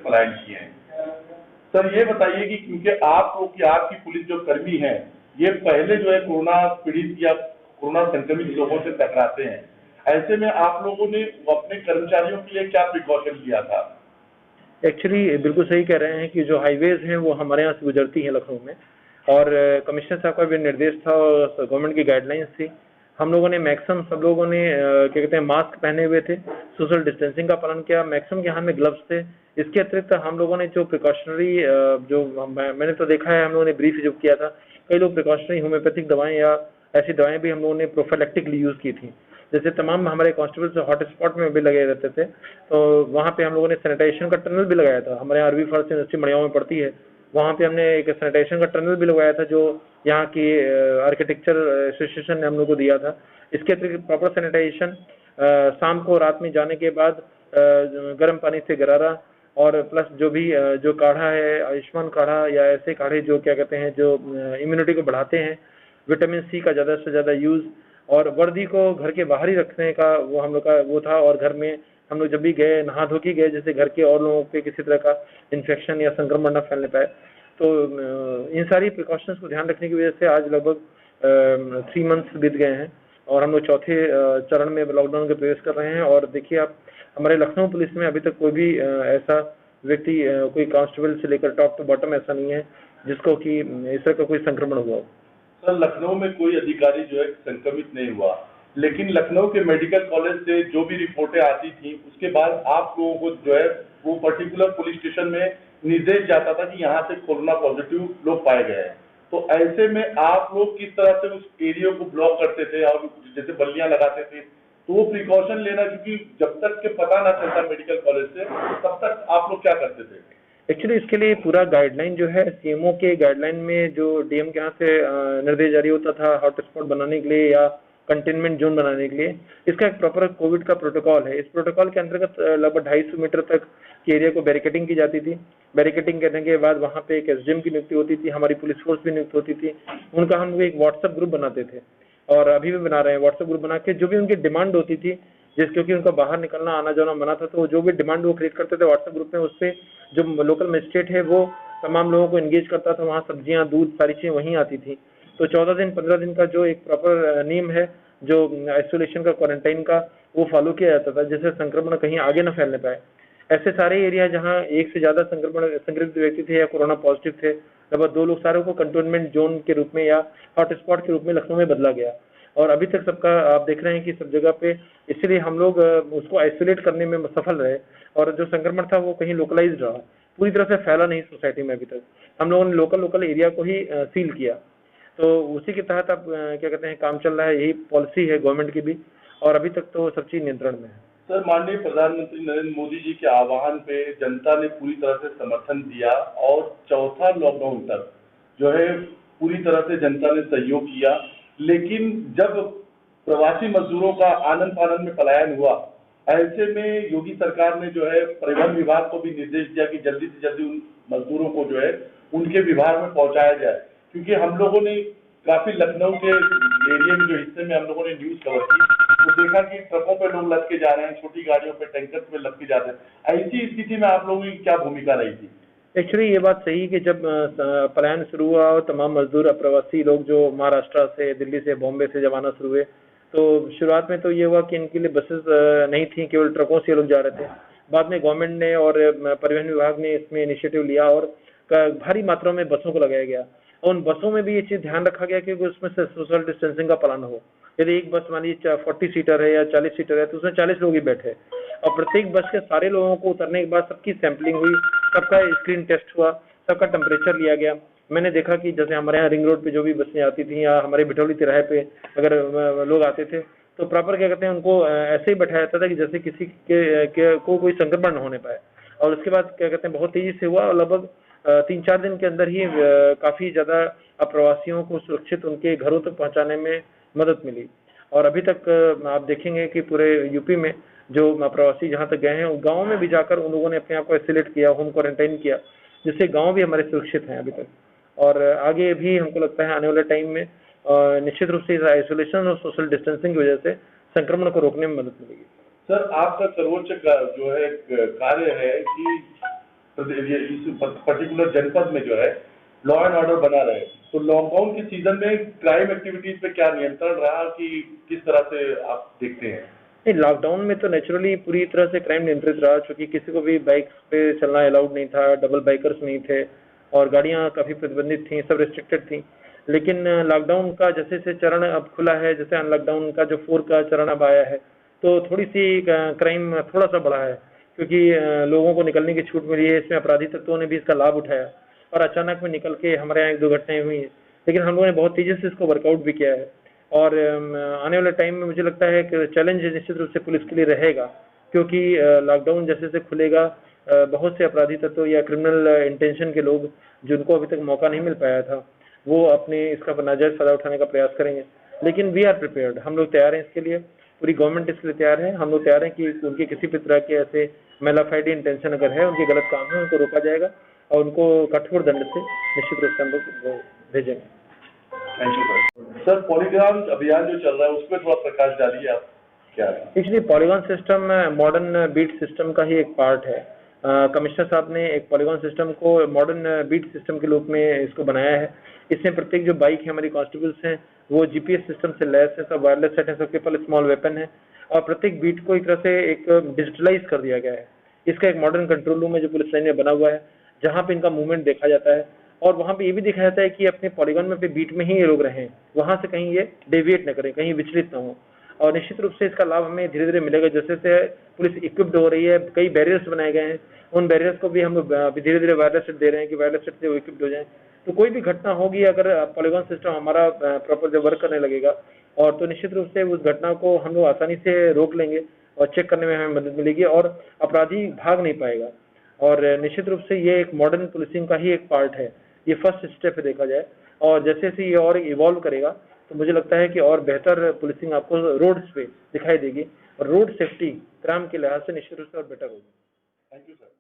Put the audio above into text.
पलायन किए हैं। सर ये बताइए कि क्योंकि आपकी पुलिस जो कर्मी है, ये पहले जो है कोरोना पीड़ित या कोरोना संक्रमित लोगों से टकराते हैं, ऐसे में आप लोगों ने अपने कर्मचारियों के लिए क्या प्रिकॉशन लिया था? एक्चुअली बिल्कुल सही कह रहे हैं कि जो हाईवेज हैं वो हमारे यहाँ से गुजरती हैं लखनऊ में, और कमिश्नर साहब का भी निर्देश था और गवर्नमेंट की गाइडलाइंस थी। हम लोगों ने मैक्सिमम सब लोगों ने क्या कहते हैं मास्क पहने हुए थे, सोशल डिस्टेंसिंग का पालन किया, मैक्सिमम के हाथ में ग्लव्स थे। इसके अतिरिक्त हम लोगों ने जो प्रिकॉशनरी मैंने तो देखा है, हम लोगों ने ब्रीफ जो किया था, कई लोग प्रिकॉशनरी होम्योपैथिक दवाएं या ऐसी दवाएं भी हम लोगों ने प्रोफाइलेक्टिकली यूज की थी। जैसे तमाम हमारे कांस्टेबल्स हॉटस्पॉट में भी लगे रहते थे, तो वहाँ पे हम लोगों ने सैनिटाइजेशन का टनल भी लगाया था। हमारे यहाँ अरबी फॉरेस्ट यूनिवर्सिटी मड़ियाओं में पड़ती है, वहाँ पे हमने एक सैनिटाइजेशन का टनल भी लगवाया था, जो यहाँ की आर्किटेक्चर एसोसिएशन ने हम लोग को दिया था। इसके अतिरिक्त प्रॉपर सैनिटाइजेशन, शाम को रात में जाने के बाद गर्म पानी से गरारा, और प्लस जो भी जो काढ़ा है, आयुष्मान काढ़ा या ऐसे काढ़े जो क्या कहते हैं जो इम्यूनिटी को बढ़ाते हैं, विटामिन सी का ज़्यादा से ज़्यादा यूज़, और वर्दी को घर के बाहर ही रखने का वो हम लोग का वो था। और घर में हम लोग जब भी गए नहा धो के गए, जैसे घर के और लोगों पे किसी तरह का इन्फेक्शन या संक्रमण न फैलने पाए। तो इन सारी प्रिकॉशंस को ध्यान रखने की वजह से आज लगभग 3 मंथ्स बीत गए हैं और हम लोग चौथे चरण में लॉकडाउन के प्रवेश कर रहे हैं। और देखिए आप, हमारे लखनऊ पुलिस में अभी तक कोई भी ऐसा व्यक्ति, कोई कांस्टेबल से लेकर टॉप टू बॉटम ऐसा नहीं है जिसको कि इस तरह का कोई संक्रमण हुआ हो। सर लखनऊ में कोई अधिकारी जो है संक्रमित नहीं हुआ, लेकिन लखनऊ के मेडिकल कॉलेज से जो भी रिपोर्टें आती थी उसके बाद आप लोगों को जो है वो पर्टिकुलर पुलिस स्टेशन में निर्देश जाता था कि यहाँ से कोरोना पॉजिटिव लोग पाए गए हैं। तो ऐसे में आप लोग किस तरह से उस एरिया को ब्लॉक करते थे और जैसे बल्लियां लगाते थे, तो वो प्रिकॉशन लेना, क्योंकि जब तक के पता ना चलता मेडिकल कॉलेज से तब तक आप लोग क्या करते थे? एक्चुअली इसके लिए पूरा गाइडलाइन जो है सीएमओ के गाइडलाइन में जो डीएम के यहाँ से निर्देश जारी होता था हॉटस्पॉट बनाने के लिए या कंटेनमेंट जोन बनाने के लिए, इसका एक प्रॉपर कोविड का प्रोटोकॉल है। इस प्रोटोकॉल के अंतर्गत लगभग 250 मीटर तक के एरिया को बैरिकेडिंग की जाती थी। बैरिकेडिंग करने के बाद वहाँ पे एक एसडीएम की नियुक्ति होती थी, हमारी पुलिस फोर्स भी नियुक्त होती थी। उनका हम लोग एक व्हाट्सएप ग्रुप बनाते थे और अभी भी बना रहे हैं। व्हाट्सएप ग्रुप बना के जो भी उनकी डिमांड होती थी, क्योंकि उनका बाहर निकलना आना जाना मना था, तो जो भी डिमांड वो क्रिएट करते थे व्हाट्सएप ग्रुप में, उससे जो लोकल मजिस्ट्रेट है वो तमाम लोगों को एंगेज करता था। वहाँ सब्जियाँ, दूध, सारी चीज़ें वहीं आती थी। तो 14 दिन 15 दिन का जो एक प्रॉपर नियम है, जो आइसोलेशन का, क्वारंटाइन का, वो फॉलो किया जाता था, जिससे संक्रमण कहीं आगे न फैलने पाए। ऐसे सारे एरिया जहाँ एक से ज़्यादा संक्रमित व्यक्ति थे या कोरोना पॉजिटिव थे, लगभग 2 लोग, सारों को कंटेनमेंट जोन के रूप में या हॉटस्पॉट के रूप में लखनऊ में बदला गया। और अभी तक सबका आप देख रहे हैं कि सब जगह पे, इसलिए हम लोग उसको आइसोलेट करने में सफल रहे। और जो संक्रमण था वो कहीं लोकलाइज्ड रहा, पूरी तरह से फैला नहीं सोसाइटी में। अभी तक हम लोगों ने लोकल एरिया को ही सील किया। तो उसी के तहत अब क्या कहते हैं काम चल रहा है। यही पॉलिसी है गवर्नमेंट की भी, और अभी तक तो सब चीज नियंत्रण में है। सर माननीय प्रधानमंत्री नरेंद्र मोदी जी के आह्वान पे जनता ने पूरी तरह से समर्थन दिया और चौथा लॉकडाउन तक जो है पूरी तरह से जनता ने सहयोग किया। लेकिन जब प्रवासी मजदूरों का आनन फानन में पलायन हुआ, ऐसे में योगी सरकार ने जो है परिवहन विभाग को भी निर्देश दिया कि जल्दी से जल्दी उन मजदूरों को जो है उनके विभाग में पहुंचाया जाए। क्योंकि हम लोगों ने काफी लखनऊ के एरिया में जो हिस्से में हम लोगों ने न्यूज कवर की, तो देखा कि ट्रकों पे लोग लद के जा रहे हैं, छोटी गाड़ियों पे, टैंकर पे लद के जाते हैं। ऐसी स्थिति में आप लोगों की क्या भूमिका रही थी? एक्चुअली ये बात सही कि जब पलायन शुरू हुआ और तमाम मजदूर अप्रवासी लोग जो महाराष्ट्र से, दिल्ली से, बॉम्बे से जब आना शुरू हुए, तो शुरुआत में तो ये हुआ कि इनके लिए बसेस नहीं थी, केवल ट्रकों से लोग जा रहे थे। बाद में गवर्नमेंट ने और परिवहन विभाग ने इसमें इनिशिएटिव लिया और भारी मात्रा में बसों को लगाया गया। और उन बसों में भी ये चीज ध्यान रखा गया कि उसमें से सोशल डिस्टेंसिंग का पालन हो। यदि एक बस मान लीजिए 40 सीटर है या 40 सीटर है, तो उसमें 40 लोग ही बैठे, और प्रत्येक बस के सारे लोगों को उतरने के बाद सबकी सैंपलिंग हुई, सबका स्क्रीन टेस्ट हुआ, सबका टेम्परेचर लिया गया। मैंने देखा कि जैसे हमारे यहाँ रिंग रोड पे जो भी बसें आती थी या हमारे भिटौली तिराहे पे अगर लोग आते थे, तो प्रॉपर क्या कहते हैं उनको ऐसे ही बैठाया जाता था कि जैसे किसी को कोई संक्रमण न होने पाए। और उसके बाद क्या कहते हैं बहुत तेजी से हुआ और लगभग 3-4 दिन के अंदर ही काफी ज्यादा अप्रवासियों को सुरक्षित उनके घरों तक पहुंचाने में मदद मिली। और अभी तक आप देखेंगे कि पूरे यूपी में जो अप्रवासी जहां तक गए हैं, गाँव में भी जाकर उन लोगों ने अपने आप को आइसोलेट किया, होम क्वारंटाइन किया, जिससे गाँव भी हमारे सुरक्षित हैं अभी तक। और आगे भी हमको लगता है आने वाले टाइम में निश्चित रूप से आइसोलेशन और सोशल डिस्टेंसिंग की वजह से संक्रमण को रोकने में मदद मिलेगी। सर आपका सर्वोच्च जो है कार्य है कि इस पर्टिकुलर जनपद में जो है लॉ एंड ऑर्डर बना रहे। तो लॉकडाउन के सीजन में क्राइम एक्टिविटीज पे क्या नियंत्रण रहा, कि किस तरह से आप देखते हैं? नहीं, लॉकडाउन में तो नेचुरली पूरी तरह से क्राइम नियंत्रित रहा, क्योंकि किसी को भी बाइक्स पे चलना अलाउड नहीं था, डबल बाइकर्स नहीं थे और गाड़ियां काफ़ी प्रतिबंधित थी, सब रिस्ट्रिक्टेड थी। लेकिन लॉकडाउन का जैसे जैसे चरण अब खुला है, जैसे अनलॉकडाउन का जो 4 का चरण अब आया है, तो थोड़ी सी क्राइम थोड़ा सा बढ़ा है, क्योंकि लोगों को निकलने की छूट मिली है। इसमें अपराधी तत्वों ने भी इसका लाभ उठाया और अचानक में निकल के हमारे यहाँ 1-2 घटनाएं हुई हैं, लेकिन हम लोगों ने बहुत तेजी से इसको वर्कआउट भी किया है। और आने वाले टाइम में मुझे लगता है कि चैलेंज निश्चित रूप से पुलिस के लिए रहेगा, क्योंकि लॉकडाउन जैसे जैसे खुलेगा, बहुत से अपराधी तत्व या क्रिमिनल इंटेंशन के लोग जिनको अभी तक मौका नहीं मिल पाया था, वो अपने इसका नाजायज फायदा उठाने का प्रयास करेंगे। लेकिन वी आर प्रिपेयर्ड, हम लोग तैयार हैं इसके लिए, पूरी गवर्नमेंट इसके लिए तैयार है। हम लोग तैयार हैं कि उनके किसी भी तरह के ऐसे मेलाफाइडी इंटेंशन अगर है, उनके गलत काम है, उनको रोका जाएगा और उनको कठोर दंड से निश्चित रूप से हम लोग भेजेंगे। Thank you sir. पॉलीग्राफ अभियान जो चल रहा है उस पर थोड़ा प्रकाश डालिए आप, क्या है? Actually polygon system modern beat system का ही एक पार्ट है। कमिश्नर साहब ने एक पॉलीगॉन सिस्टम को मॉडर्न बीट सिस्टम के रूप में इसको बनाया है। इसमें प्रत्येक जो बाइक है हमारी कांस्टेबल्स हैं, वो जीपीएस सिस्टम से लैस है, सब वायरलेस सेट है, सबके पास स्मॉल वेपन है और प्रत्येक बीट को एक तरह से एक डिजिटलाइज कर दिया गया है। इसका एक मॉडर्न कंट्रोल रूम है जो पुलिस लाइन में बना हुआ है, जहाँ पे इनका मूवमेंट देखा जाता है और वहाँ पे ये भी देखा जाता है कि अपने पॉलीगॉन में अपने बीट में ही ये लोग रहें, वहाँ से कहीं ये डेविएट न करें, कहीं विचलित न हो। और निश्चित रूप से इसका लाभ हमें धीरे धीरे मिलेगा, जैसे जैसे पुलिस इक्विप्ड हो रही है, कई बैरियर्स बनाए गए हैं, उन बैरियर्स को भी हम लोग धीरे धीरे वायरलेस सेट दे रहे हैं कि वायरलेस सेट से वो इक्विप्ड हो जाए। तो कोई भी घटना होगी अगर पॉलीगॉन सिस्टम हमारा प्रॉपर जब वर्क करने लगेगा, और तो निश्चित रूप से उस घटना को हम लोग आसानी से रोक लेंगे और चेक करने में हमें मदद मिलेगी और अपराधी भाग नहीं पाएगा। और निश्चित रूप से ये एक मॉडर्न पुलिसिंग का ही एक पार्ट है, ये फर्स्ट स्टेप देखा जाए। और जैसे जैसे ये और इवॉल्व करेगा तो मुझे लगता है कि और बेहतर पुलिसिंग आपको रोड्स पे दिखाई देगी और रोड सेफ्टी क्राइम के लिहाज से निश्चित रूप से और बेटर होगी। Thank you sir.